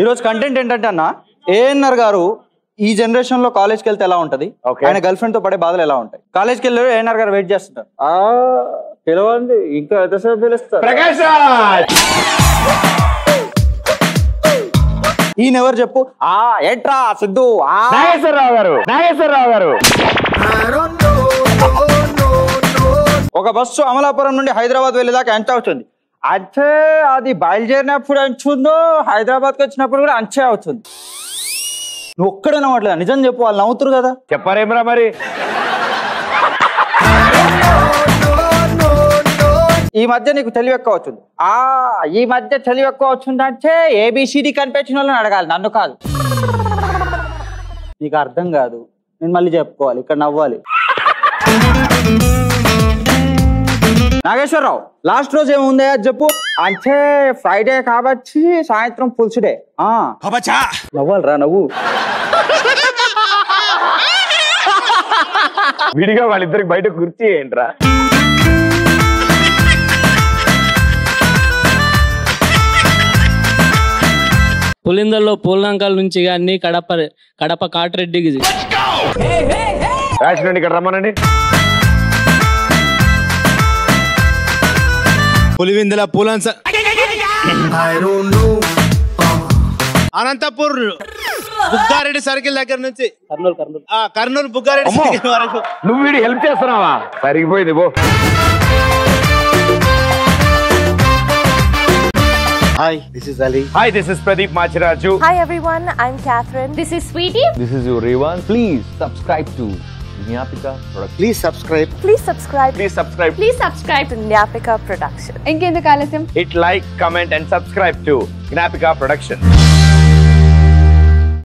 ఈరోజు కంటెంట్ ఏంటంటే అన్న, ఏఎన్ఆర్ గారు ఈ జనరేషన్ లో కాలేజ్కి వెళ్తే ఎలా ఉంటది, ఆయన గర్ల్ ఫ్రెండ్ తో పడే బాధలు ఎలా ఉంటాయి. కాలేజ్కి వెళ్ళారు, ఏఎన్ఆర్ గారు వెయిట్ చేస్తుంటారు. పిలవండి, ఇంకా ఎంతసేపు పిలుస్తారు. ఈయన ఎవరు చెప్పు? ఏంట్రా సిద్ధు? నాగేశ్వరరావు గారు. ఒక బస్సు అమలాపురం నుండి హైదరాబాద్ వెళ్ళేదాకా ఎంత అవుతుంది అంటే, అది బయలుదేరినప్పుడు అంచుందో హైదరాబాద్కి వచ్చినప్పుడు కూడా అంచే అవుతుంది. నువ్వు ఒక్కడే నవ్వట్లేదు, నిజం చెప్పు. వాళ్ళు నవ్వుతురు కదా. చెప్పారేమరా మరి? ఈ మధ్య నీకు తెలివి ఎక్కువ అవుతుంది. ఈ మధ్య తెలివి ఎక్కువ అవుతుంది అంటే ఏబిసిడి కనిపించిన వాళ్ళని అడగాలి, నన్ను కాదు. నీకు అర్థం కాదు, నేను మళ్ళీ చెప్పుకోవాలి, ఇక్కడ నవ్వాలి. నాగేశ్వరరావు, లాస్ట్ రోజు ఏముందే చెప్పు. అంటే ఫ్రైడే కాబట్టి సాయంత్రం పులుసు డే. నవ్వాలరా నవ్వు. విడిగా వాళ్ళిద్దరికి బయట కుర్చీ ఏంట్రా? పులిందల్లో పూలంకాల నుంచి కానీ కడప కాటిరెడ్డికి రాసినండి, ఇక్కడ రమ్మనండి. పులివిందుల పూలంస అనంతపూర్ బుగ్గారెడ్డి సర్కిల్ దగ్గర నుంచి కర్నూలు బుగ్గారెడ్డి సర్కిల్ వరకు. నువ్వు వీడి హెల్ప్ చేస్తున్నావా? సరిగిపోయింది పో. Hi, this is Ali. Hi, this is Pradeep Machiraju. Hi everyone, I'm Catherine. This is Sweetie. This is your Revan. Please subscribe to Gnapika Production. Please subscribe. Please subscribe. Please subscribe. Please subscribe to Gnapika Production. ఇంకెందుకు ఆలస్యం? Hit like, comment and subscribe to Gnapika Production.